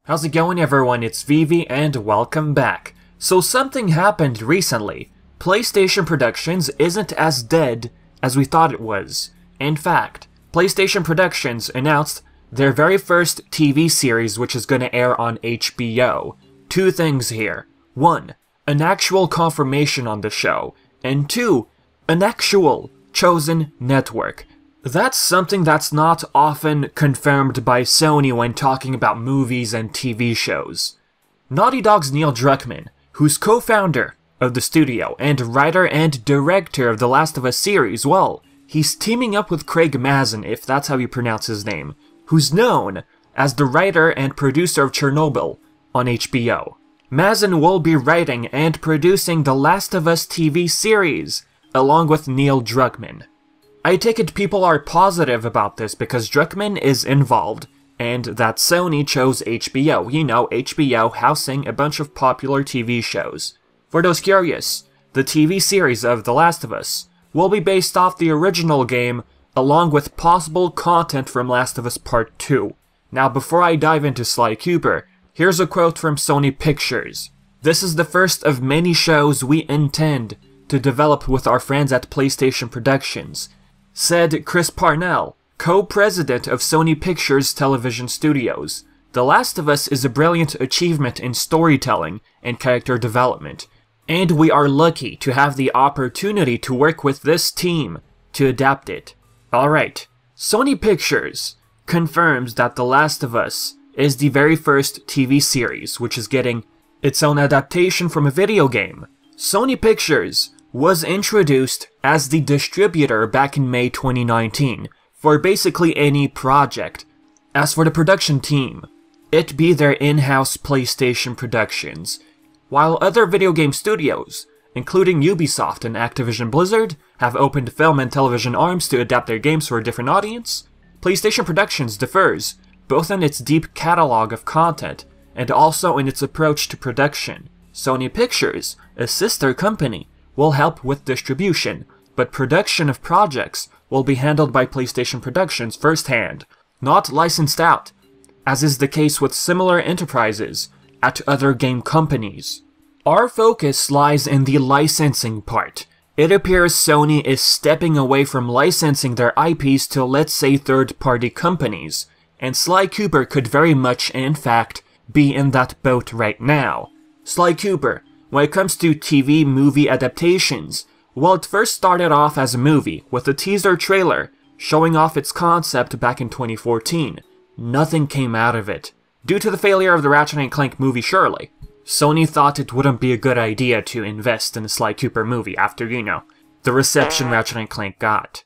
How's it going, everyone? It's Vivi and welcome back. So something happened recently. PlayStation Productions isn't as dead as we thought it was. In fact, PlayStation Productions announced their very first TV series, which is going to air on HBO. Two things here. One, an actual confirmation on the show. And two, an actual chosen network. That's something that's not often confirmed by Sony when talking about movies and TV shows. Naughty Dog's Neil Druckmann, who's co-founder of the studio and writer and director of the Last of Us series, well, he's teaming up with Craig Mazin, if that's how you pronounce his name, who's known as the writer and producer of Chernobyl on HBO. Mazin will be writing and producing the Last of Us TV series, along with Neil Druckmann. I take it people are positive about this because Druckmann is involved, and that Sony chose HBO. You know, HBO housing a bunch of popular TV shows. For those curious, the TV series of The Last of Us will be based off the original game, along with possible content from Last of Us Part 2. Now, before I dive into Sly Cooper, here's a quote from Sony Pictures. "This is the first of many shows we intend to develop with our friends at PlayStation Productions," said Chris Parnell, co-president of Sony Pictures Television Studios. "The Last of Us is a brilliant achievement in storytelling and character development, and we are lucky to have the opportunity to work with this team to adapt it." Alright, Sony Pictures confirms that The Last of Us is the very first TV series, which is getting its own adaptation from a video game. Sony Pictures was introduced as the distributor back in May 2019 for basically any project. As for the production team, it be their in-house PlayStation Productions, while other video game studios, including Ubisoft and Activision Blizzard, have opened film and television arms to adapt their games for a different audience. PlayStation Productions differs, both in its deep catalog of content and also in its approach to production. Sony Pictures, a sister company, will help with distribution, but production of projects will be handled by PlayStation Productions firsthand, not licensed out, as is the case with similar enterprises at other game companies. Our focus lies in the licensing part. It appears Sony is stepping away from licensing their IPs to, let's say, third-party companies, and Sly Cooper could very much, in fact, be in that boat right now. Sly Cooper, when it comes to TV movie adaptations, well, it first started off as a movie, with a teaser trailer showing off its concept back in 2014. Nothing came out of it, due to the failure of the Ratchet & Clank movie surely. Sony thought it wouldn't be a good idea to invest in a Sly Cooper movie after, you know, the reception Ratchet & Clank got.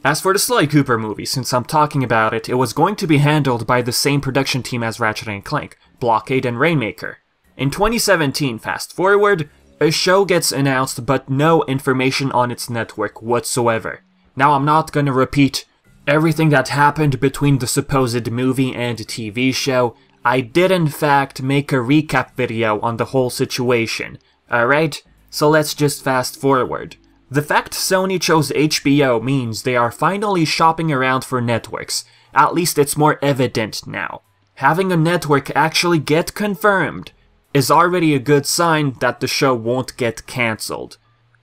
As for the Sly Cooper movie, since I'm talking about it, it was going to be handled by the same production team as Ratchet & Clank, Blockade and Rainmaker. In 2017, fast forward, a show gets announced but no information on its network whatsoever. Now, I'm not gonna repeat everything that happened between the supposed movie and TV show. I did in fact make a recap video on the whole situation, alright? So let's just fast forward. The fact Sony chose HBO means they are finally shopping around for networks. At least it's more evident now. Having a network actually get confirmed is already a good sign that the show won't get cancelled.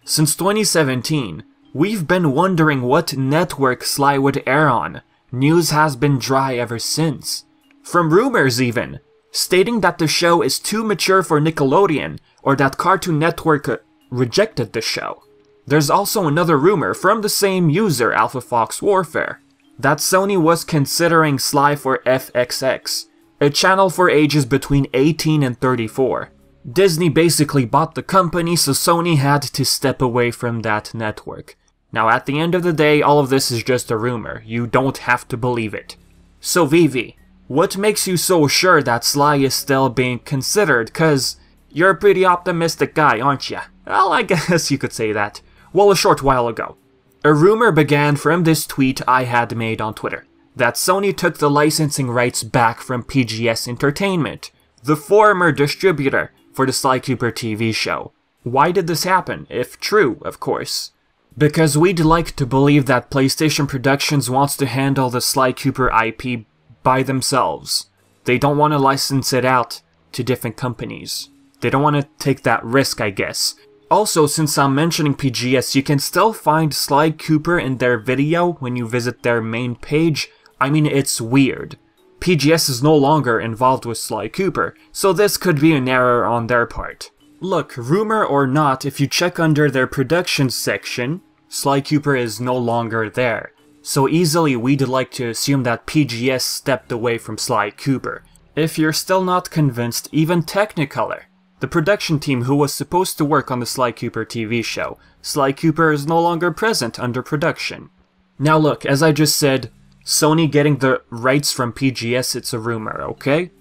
Since 2017, we've been wondering what network Sly would air on. News has been dry ever since. From rumors even, stating that the show is too mature for Nickelodeon, or that Cartoon Network rejected the show. There's also another rumor from the same user, Alpha Fox Warfare, that Sony was considering Sly for FXX, a channel for ages between 18 and 34. Disney basically bought the company, so Sony had to step away from that network. Now, at the end of the day, all of this is just a rumor. You don't have to believe it. So Vivi, what makes you so sure that Sly is still being considered? 'Cause you're a pretty optimistic guy, aren't ya? Well, I guess you could say that. Well, a short while ago, a rumor began from this tweet I had made on Twitter, that Sony took the licensing rights back from PGS Entertainment, the former distributor for the Sly Cooper TV show. Why did this happen, if true, of course? Because we'd like to believe that PlayStation Productions wants to handle the Sly Cooper IP by themselves. They don't want to license it out to different companies. They don't want to take that risk, I guess. Also, since I'm mentioning PGS, you can still find Sly Cooper in their video when you visit their main page. I mean, it's weird. PGS is no longer involved with Sly Cooper, so this could be an error on their part. Look, rumor or not, if you check under their production section, Sly Cooper is no longer there. So easily we'd like to assume that PGS stepped away from Sly Cooper. If you're still not convinced, even Technicolor, the production team who was supposed to work on the Sly Cooper TV show, Sly Cooper is no longer present under production. Now look, as I just said, Sony getting the rights from PGS, it's a rumor, okay?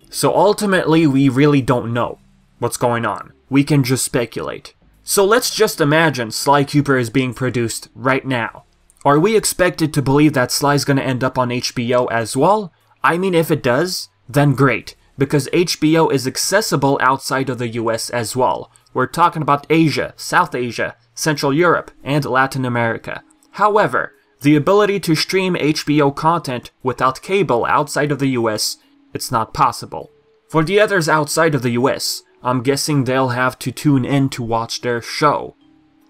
So ultimately, we really don't know what's going on. We can just speculate. So let's just imagine Sly Cooper is being produced right now. Are we expected to believe that Sly's gonna end up on HBO as well? I mean, if it does, then great, because HBO is accessible outside of the US as well. We're talking about Asia, South Asia, Central Europe, and Latin America. However, the ability to stream HBO content without cable outside of the US, it's not possible. For the others outside of the US, I'm guessing they'll have to tune in to watch their show.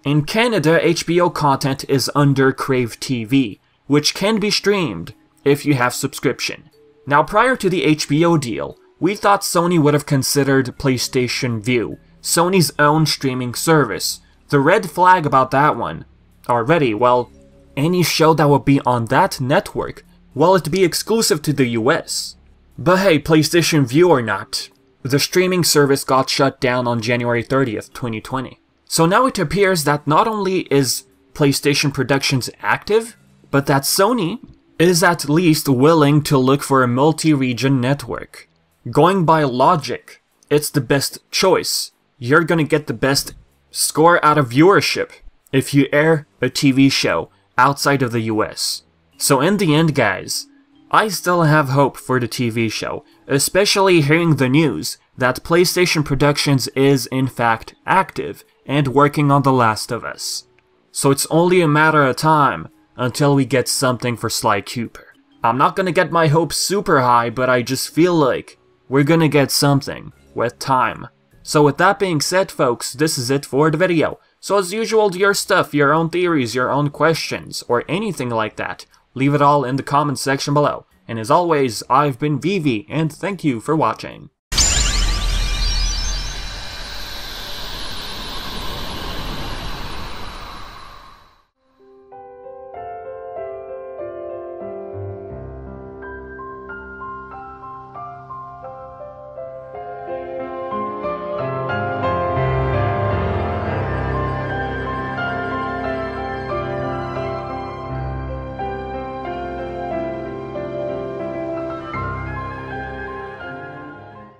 In Canada, HBO content is under Crave TV, which can be streamed if you have subscription. Now, prior to the HBO deal, we thought Sony would have considered PlayStation Vue, Sony's own streaming service. The red flag about that one already, well, any show that would be on that network, well, it'd be exclusive to the US. But hey, PlayStation Vue or not, the streaming service got shut down on January 30th, 2020. So now it appears that not only is PlayStation Productions active, but that Sony is at least willing to look for a multi-region network. Going by logic, it's the best choice. You're gonna get the best score out of viewership if you air a TV show outside of the US. So in the end, guys, I still have hope for the TV show, especially hearing the news that PlayStation Productions is in fact active and working on The Last of Us. So it's only a matter of time until we get something for Sly Cooper. I'm not gonna get my hopes super high, but I just feel like we're gonna get something with time. So with that being said, folks, this is it for the video. So as usual, do your stuff, your own theories, your own questions, or anything like that, leave it all in the comments section below. And as always, I've been Vivi, and thank you for watching.